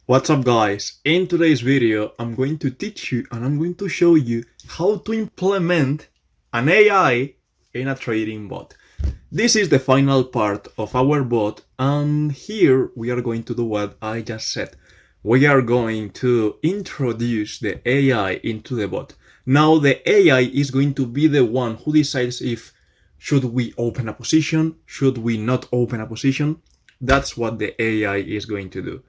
What's up guys? In today's video I'm going to teach you and I'm going to show you how to implement an AI in a trading bot. This is the final part of our bot and here we are going to do what I just said. We are going to introduce the AI into the bot. Now the AI is going to be the one who decides if should we open a position, should we not open a position. That's what the AI is going to do.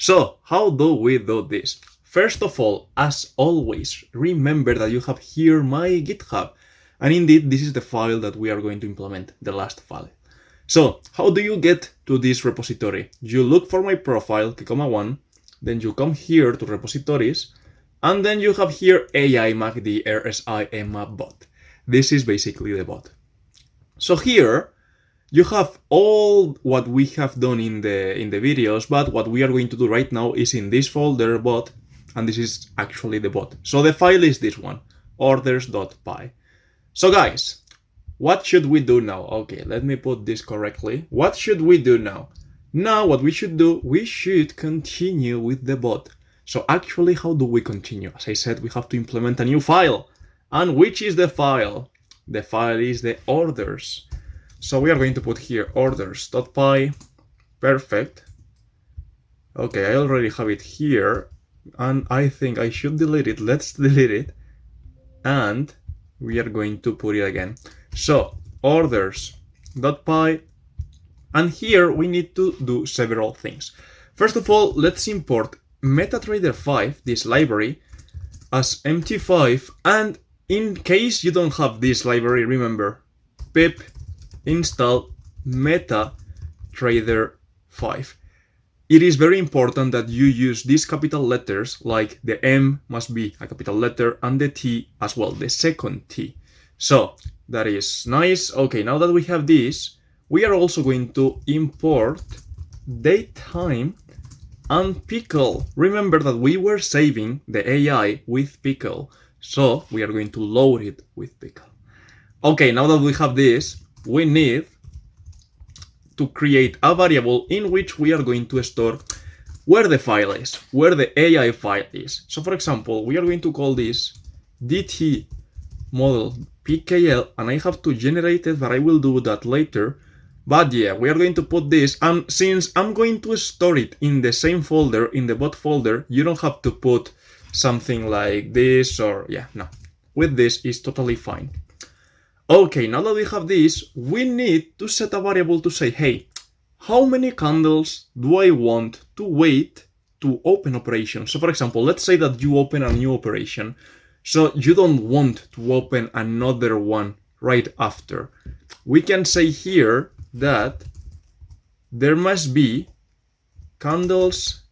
So, how do we do this? First of all, as always, remember that you have here my GitHub. And indeed, this is the file that we are going to implement, the last file. So, how do you get to this repository? You look for my profile, Coba1, then you come here to repositories, and then you have here AI MACD RSI and EMA bot. This is basically the bot. So here, you have all what we have done in the videos, but what we are going to do right now is in this folder bot, and this is actually the bot. So the file is this one, orders.py. So guys, what should we do now? Okay, let me put this correctly. What should we do now? Now what we should do, we should continue with the bot. So actually, how do we continue? As I said, we have to implement a new file. And which is the file? The file is the orders. So we are going to put here orders.py, perfect. Okay, I already have it here, and I think I should delete it. Let's delete it, and we are going to put it again. So orders.py, and here we need to do several things. First of all, let's import MetaTrader 5, this library, as MT5, and in case you don't have this library, remember, pip install MetaTrader 5. It is very important that you use these capital letters, like the M must be a capital letter and the T as well, the second T. So that is nice. Okay, now that we have this, we are also going to import datetime and pickle. Remember that we were saving the AI with pickle, so we are going to load it with pickle. Okay, now that we have this, we need to create a variable in which we are going to store where the file is, where the AI file is. So for example, we are going to call this dt model pkl, and I have to generate it, but I will do that later. But yeah, we are going to put this, and since I'm going to store it in the same folder, in the bot folder, you don't have to put something like this or yeah, no. With this is totally fine. Okay, now that we have this, we need to set a variable to say, hey, how many candles do I want to wait to open operation? So for example, let's say that you open a new operation, so you don't want to open another one right after. We can say here that there must be candles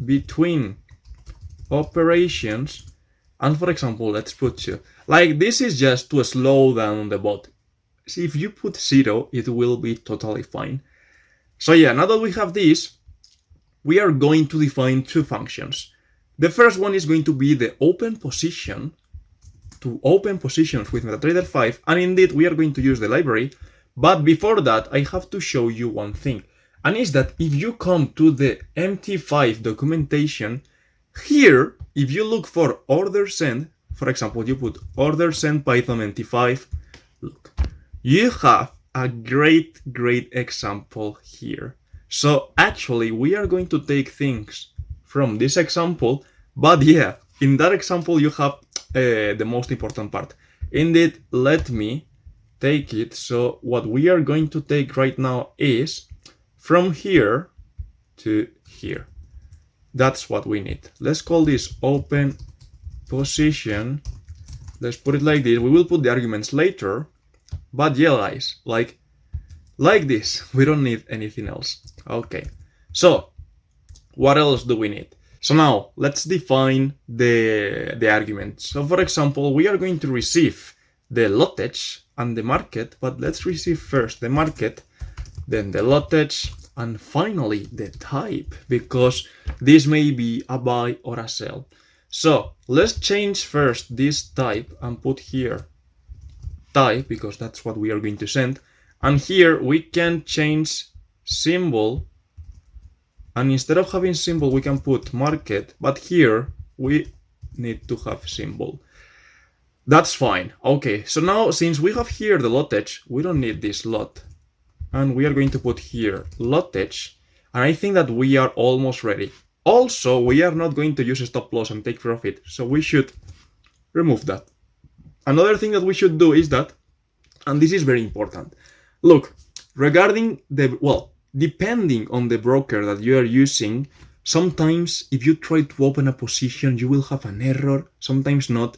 between operations, and for example, let's put 2. Like, this is just to slow down the bot. See, if you put 0, it will be totally fine. So yeah, now that we have this, we are going to define 2 functions. The first one is going to be the open position, to open positions with MetaTrader 5, and indeed we are going to use the library. But before that, I have to show you one thing, and is that if you come to the MT5 documentation, here, if you look for order send, for example, you put order send Python MT5, look, you have a great example here. So actually, we are going to take things from this example, but yeah, in that example, you have the most important part. Indeed, let me take it. So what we are going to take right now is from here to here. That's what we need. Let's call this open position. Let's put it like this. We will put the arguments later, but yeah, guys, like this. We don't need anything else. Okay, so what else do we need? So now let's define the argument. So for example, we are going to receive the lotage and the market, but let's receive first the market, then the lotage, and finally the type, because this may be a buy or a sell. So let's change first this type and put here type, because that's what we are going to send. And here we can change symbol And instead of having symbol, we can put market, but here we need to have symbol. That's fine. Okay, so now since we have here the lotage, we don't need this lot. And we are going to put here lotage. And I think that we are almost ready. Also, we are not going to use a stop loss and take profit, so we should remove that. Another thing that we should do is that, and this is very important, look, regarding the, well, depending on the broker that you are using, sometimes if you try to open a position, you will have an error, sometimes not.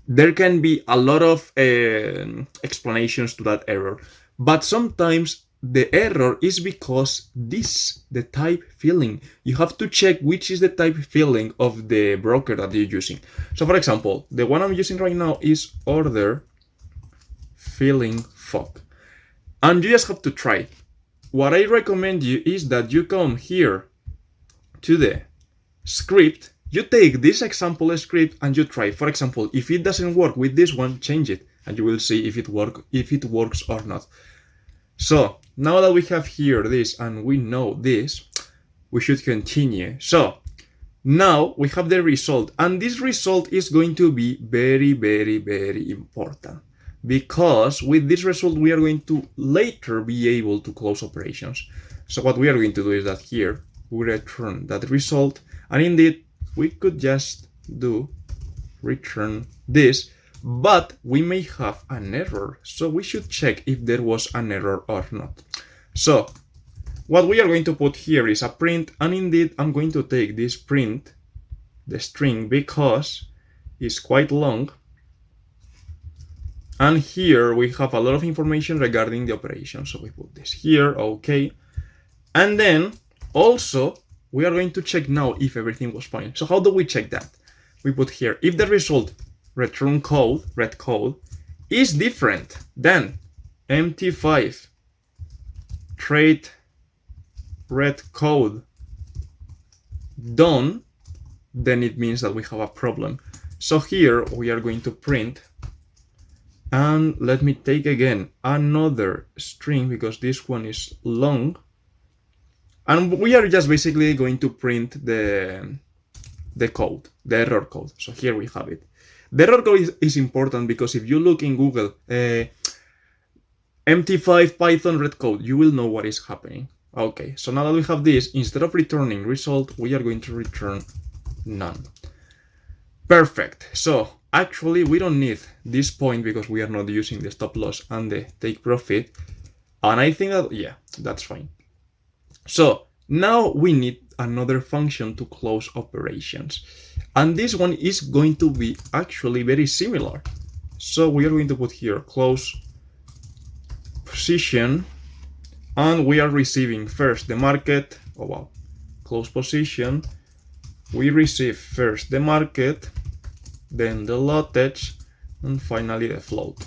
There can be a lot of explanations to that error, but sometimes the error is because the type filling. You have to check which is the type filling of the broker that you're using. So for example, the one I'm using right now is order filling fog. And you just have to try. What I recommend you is that you come here to the script, you take this example script and you try. For example, if it doesn't work with this one, change it and you will see if it works or not. So now that we have here this and we know this, we should continue. So now we have the result, and this result is going to be very, very, very important, because with this result we are going to later be able to close operations. So what we are going to do is that here we return that result, and indeed we could just do return this, but we may have an error, so we should check if there was an error or not. So what we are going to put here is a print, and indeed I'm going to take this print, the string, because it's quite long, and here we have a lot of information regarding the operation. So we put this here, okay, and then also we are going to check now if everything was fine. So how do we check that? We put here, if the result return code, red code, is different than MT5 trade red code done, then it means that we have a problem. So here we are going to print, and let me take again another string because this one is long, and we are just basically going to print the code, the error code. So here we have it. The error code is important because if you look in Google, MT5 Python red code, you will know what is happening. Okay, so now that we have this, instead of returning result, we are going to return none. Perfect. So actually we don't need this point because we are not using the stop loss and the take profit. And I think that, yeah, that's fine. So now we need another function to close operations. And this one is going to be actually very similar. So we are going to put here close position, and we are receiving first the market. Oh wow, close position. We receive first the market, then the lotage, and finally the float.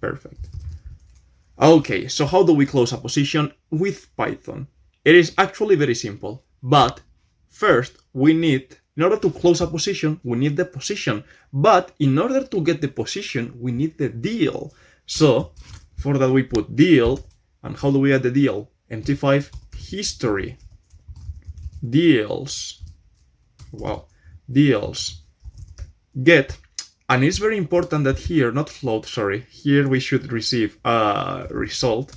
Perfect. Okay, so how do we close a position with Python? It is actually very simple, but first we need, in order to close a position, we need the position. But in order to get the position, we need the deal. So for that we put deal, and how do we add the deal? MT5 history deals. Wow, deals get, and it's very important that here, not float, sorry, here we should receive a result.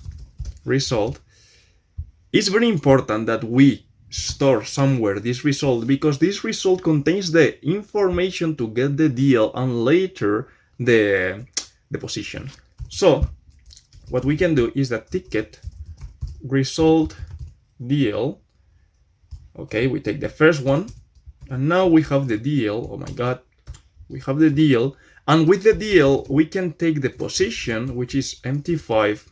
It's very important that we store somewhere this result, because this result contains the information to get the deal and later the position. So what we can do is that ticket result deal. Okay, we take the first one, and now we have the deal. Oh my god, we have the deal, and with the deal we can take the position, which is MT5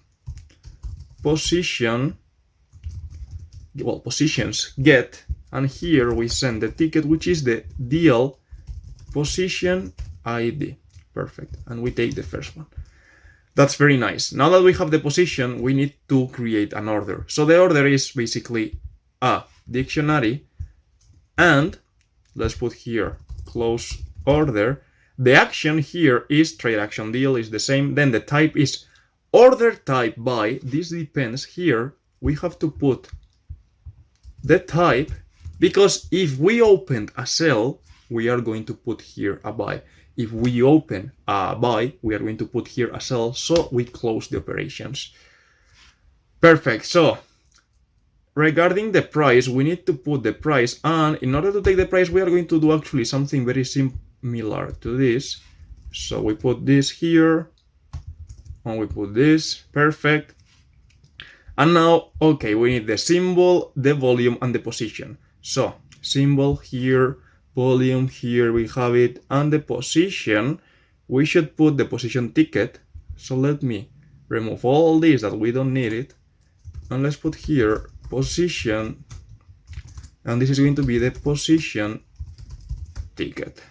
position, well, positions get, and here we send the ticket, which is the deal position ID. Perfect. And we take the first one. That's very nice. Now that we have the position, we need to create an order. So the order is basically a dictionary, and let's put here close order. The action here is trade action deal, is the same. Then the type is order type by. This depends. Here we have to put the type Because if we open a sell, we are going to put here a buy. If we open a buy, we are going to put here a sell, so we close the operations. Perfect. So regarding the price, we need to put the price, and in order to take the price, we are going to do actually something very similar to this. So we put this here, and we put this. Perfect. And now, okay, we need the symbol, the volume, and the position. So symbol here, volume here, we have it, and the position, we should put the position ticket. So let me remove all this that we don't need it, and let's put here position, and this is going to be the position ticket.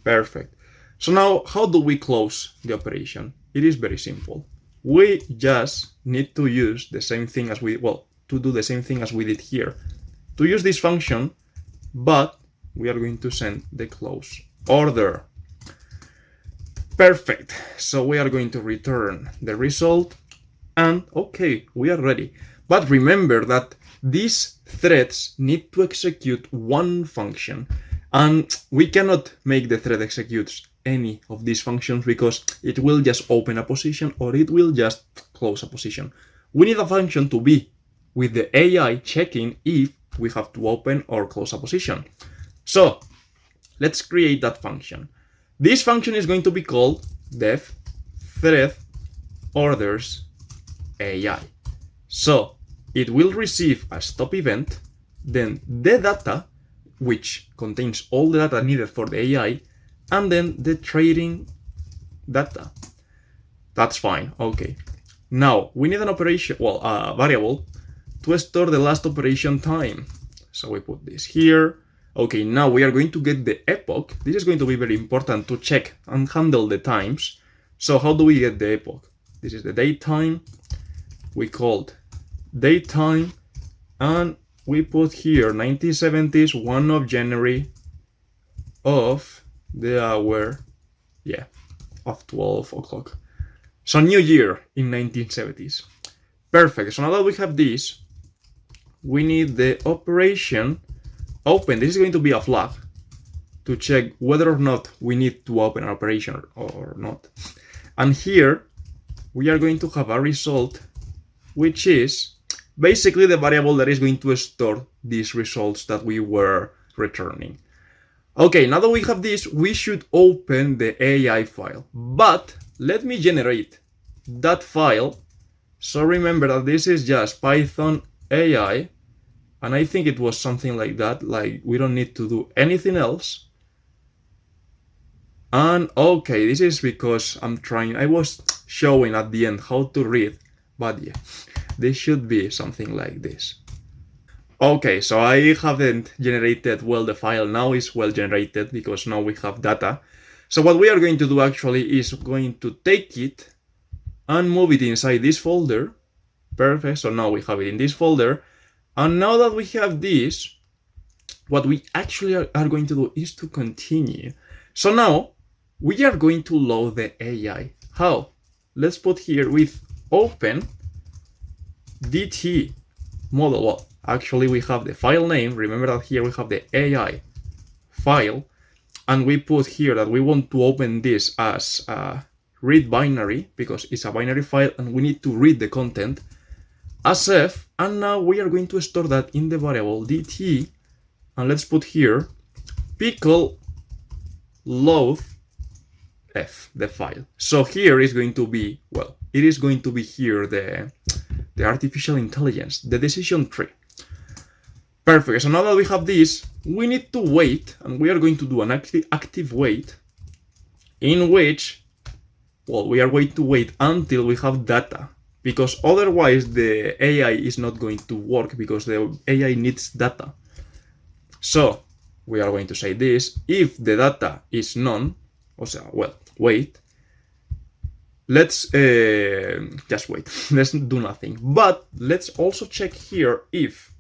Perfect. So now, how do we close the operation? It is very simple. We just need to use the same thing as we, well, to do the same thing as we did here. To use this function, but we are going to send the close order. Perfect. So we are going to return the result, and okay, we are ready. But remember that these threads need to execute one function, and we cannot make the thread execute any of these functions because it will just open a position or it will just close a position. We need a function to be with the AI checking if we have to open or close a position. So let's create that function. This function is going to be called def thread orders AI. So it will receive a stop event, then the data, which contains all the data needed for the AI, and then the trading data. That's fine. Okay. Now we need an operation, well, a variable to store the last operation time. So we put this here. Okay, now we are going to get the epoch. This is going to be very important to check and handle the times. So how do we get the epoch? This is the date time. We called date time, and we put here 1970s, 1 of January of the hour, yeah, of 12 o'clock. So new year in 1970s. Perfect. So now that we have this, we need the operation open. This is going to be a flag to check whether or not we need to open an operation or not. And here we are going to have a result, which is basically the variable that is going to store these results that we were returning. Okay, now that we have this, we should open the AI file. But let me generate that file. So remember that this is just Python AI, and I think it was something like that, like we don't need to do anything else. And okay, this is because I was showing at the end how to read, but yeah, this should be something like this. Okay, so I haven't generated, well, the file now is well generated because now we have data. So what we are going to do actually is going to take it and move it inside this folder. Perfect, so now we have it in this folder. And now that we have this, what we actually are going to do is to continue. So now we are going to load the AI. How? Let's put here with open DT model. Well, actually we have the file name. Remember that here we have the AI file, and we put here that we want to open this as a read binary because it's a binary file and we need to read the content as f. And now we are going to store that in the variable dt, and let's put here pickle load f, the file. So here is going to be, well, it is going to be here the artificial intelligence, the decision tree. Perfect. So now that we have this, we need to wait, and we are going to do an active wait, in which, well, we are going to wait until we have data, because otherwise the AI is not going to work because the AI needs data. So we are going to say this: if the data is none, well, wait. Let's just wait. Let's do nothing. But let's also check here if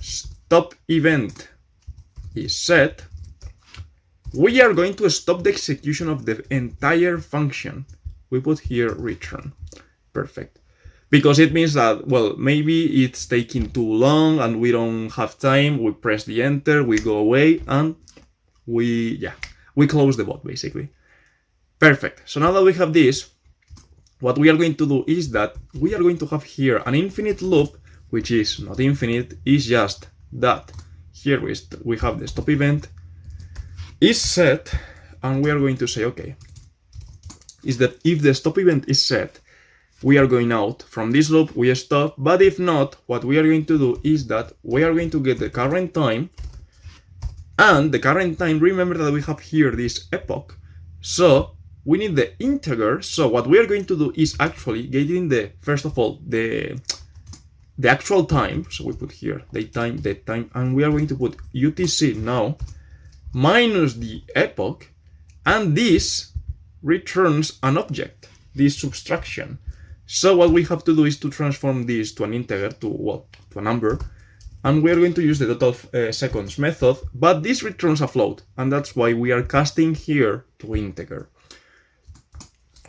stop event is set. We are going to stop the execution of the entire function. We put here return. Perfect. because it means that, well, maybe it's taking too long and we don't have time. We press the enter, we go away, and we close the bot basically. Perfect. So now that we have this, what we are going to do is that we are going to have here an infinite loop, which is not infinite, is just that here we have the stop event is set, and we are going to say, okay, is that if the stop event is set, we are going out from this loop, we stop, but if not, what we are going to do is that we are going to get the current time, and the current time, remember that we have here this epoch, so we need the integer. So what we are going to do is actually getting the, first of all, the actual time, so we put here date time, and we are going to put UTC now minus the epoch, and this returns an object, this subtraction. So what we have to do is to transform this to an integer, to a number, and we are going to use the total seconds method, but this returns a float, and that's why we are casting here to integer.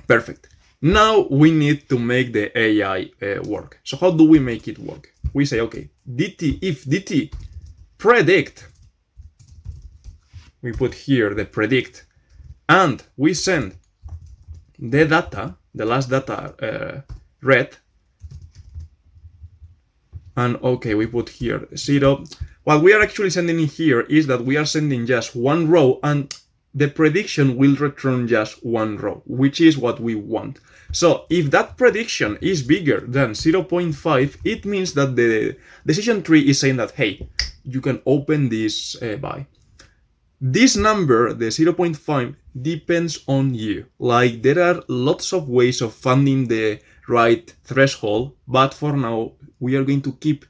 Perfect. Now we need to make the AI work. So how do we make it work? We say, okay, dt, if dt predict, we put here the predict, and we send the data, the last data read, and okay, we put here 0. What we are actually sending in here is that we are sending just one row, and the prediction will return just one row, which is what we want. So if that prediction is bigger than 0.5, it means that the decision tree is saying that, hey, you can open this buy. This number, the 0.5, depends on you. Like, there are lots of ways of finding the right threshold, but for now, we are going to keep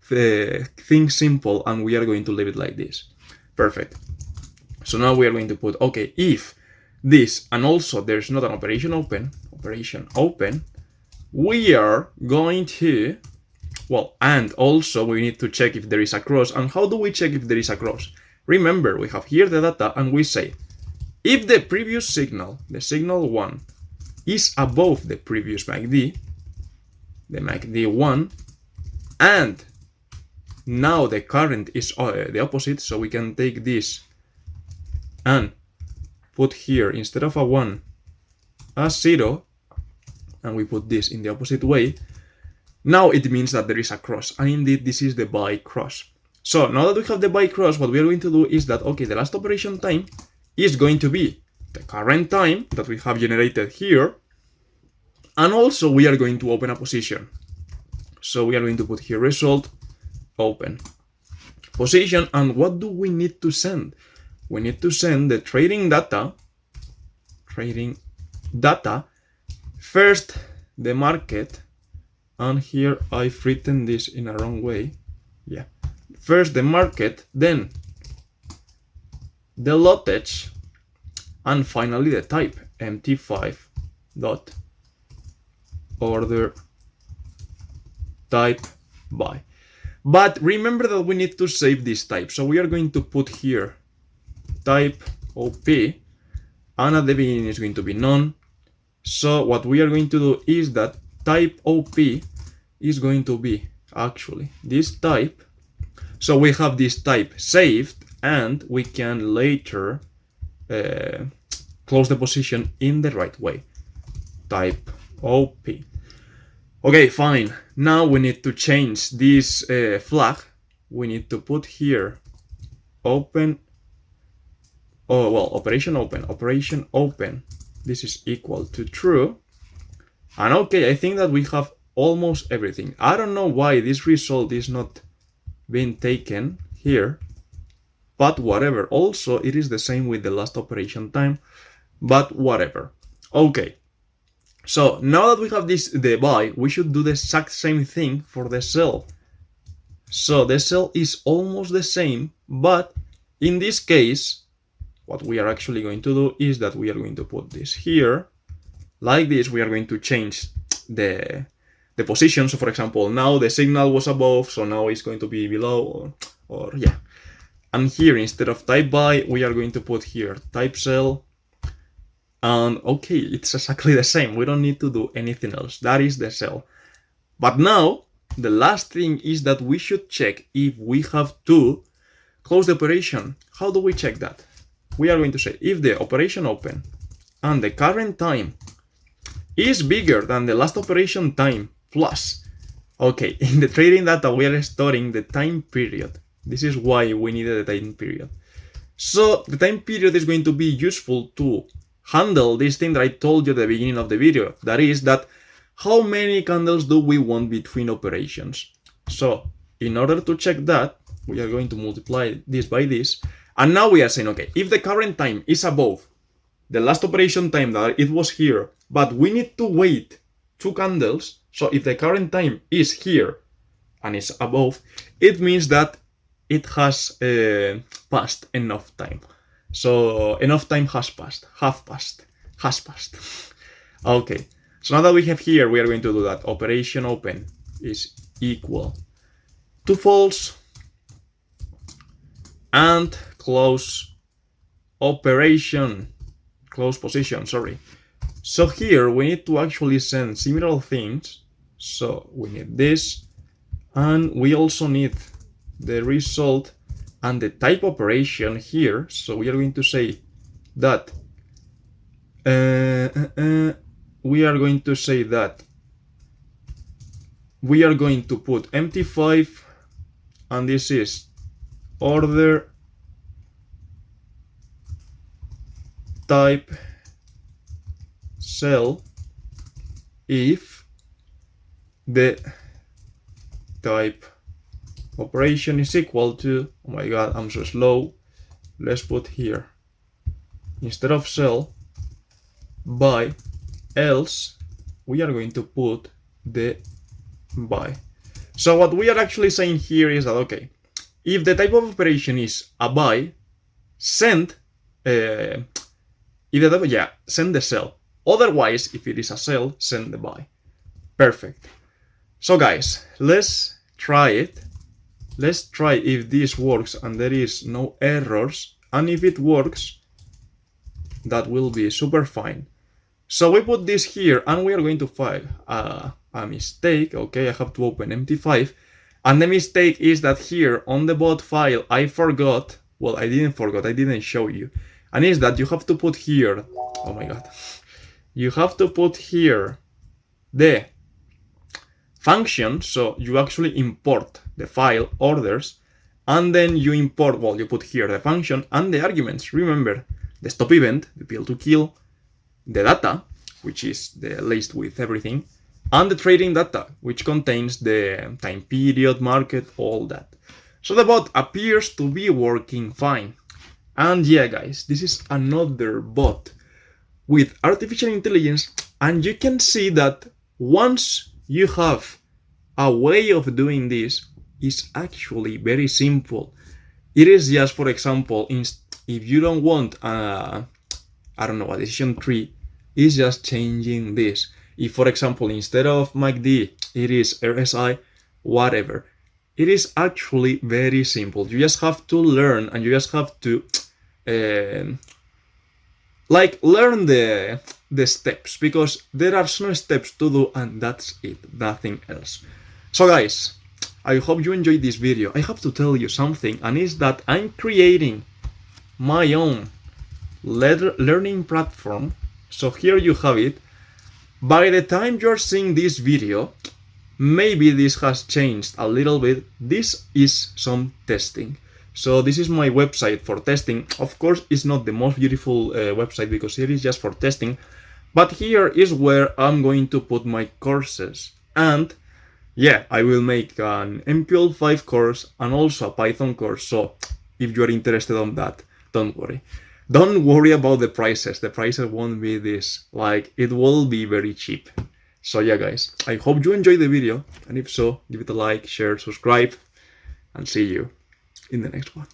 things simple, and we are going to leave it like this. Perfect. So now we are going to put, okay, if this, and also there's not an operation open, we are going to, and also we need to check if there is a cross. And how do we check if there is a cross? Remember, we have here the data, and we say, if the previous signal, the signal 1, is above the previous MACD, the MACD 1, and now the current is the opposite, so we can take this and put here, instead of a 1, a 0, and we put this in the opposite way. Now it means that there is a cross, and indeed this is the buy cross. So now that we have the buy cross, what we are going to do is that, okay, the last operation time is going to be the current time that we have generated here, and also we are going to open a position. So we are going to put here result, open position, and what do we need to send? We need to send the trading data, first the market, and here I've written this in a wrong way. Yeah, first the market, then the lottage, and finally the type, mt5 dot order type buy. But remember that we need to save this type, so we are going to put here type OP, and at the beginning is going to be none. So what we are going to do is that type OP is going to be actually this type. So we have this type saved, and we can later close the position in the right way. Type OP. Okay, fine. Now we need to change this flag. We need to put here open. Operation open. This is equal to true. And okay, I think that we have almost everything. I don't know why this result is not being taken here, but whatever. Also, it is the same with the last operation time, but whatever. Okay. So now that we have the buy, we should do the exact same thing for the sell. So the sell is almost the same, but in this case, what we are actually going to do is that we are going to put this here. Like this, we are going to change the position. So for example, now the signal was above, so now it's going to be below, or yeah. And here, instead of type buy, we are going to put here type sell. And okay, it's exactly the same. We don't need to do anything else. That is the sell. But now, the last thing is that we should check if we have to close the operation. How do we check that? We are going to say if the operation open and the current time is bigger than the last operation time plus. Okay, in the trading data, we are storing the time period. This is why we needed the time period. So the time period is going to be useful to handle this thing that I told you at the beginning of the video. That is that how many candles do we want between operations? So in order to check that, we are going to multiply this by this. And now we are saying, okay, if the current time is above the last operation time that it was here, but we need to wait 2 candles. So if the current time is here and is above, it means that it has passed enough time. So enough time has passed, has passed. Okay, so now that we have here, we are going to do that. Operation open is equal to false and close operation, close position, sorry. So here we need to actually send similar things. So we need this, and we also need the result and the type operation here. So we are going to say that we are going to put MT5, and this is order type sell if the type operation is equal to, oh my god, I'm so slow. Let's put here, instead of sell, buy, else we are going to put the buy. So what we are actually saying here is that, okay, if the type of operation is a buy, send send the sell. Otherwise, if it is a sell, send the buy. Perfect. So guys, let's try it. Let's try if this works and there is no errors. And if it works, that will be super fine. So we put this here and we are going to find a mistake. Okay, I have to open MT5. And the mistake is that here on the bot file, I forgot. Well, I didn't show you. And is that you have to put here, oh my god. You have to put here the function, so you actually import the file orders, and then you import, well, you put here the function and the arguments. Remember, the stop event, the PL to kill, the data, which is the list with everything, and the trading data, which contains the time period, market, all that. So the bot appears to be working fine. And yeah, guys, this is another bot with artificial intelligence, and you can see that once you have a way of doing this, is actually very simple. It is just, for example, if you don't want a decision tree, it's just changing this. If, for example, instead of MACD, it is RSI, whatever. It is actually very simple. You just have to learn, and you just have to learn the steps, because there are no steps to do, and that's it, nothing else. So guys, I hope you enjoyed this video. I have to tell you something, and it's that I'm creating my own learning platform. So here you have it. By the time you're seeing this video, maybe this has changed a little bit. This is some testing. So this is my website for testing. Of course, it's not the most beautiful website, because it is just for testing. But here is where I'm going to put my courses. And yeah, I will make an MQL5 course and also a Python course. So if you're interested on that, don't worry. Don't worry about the prices. The prices won't be this. It will be very cheap. So yeah, guys, I hope you enjoyed the video. And if so, give it a like, share, subscribe, and see you in the next one.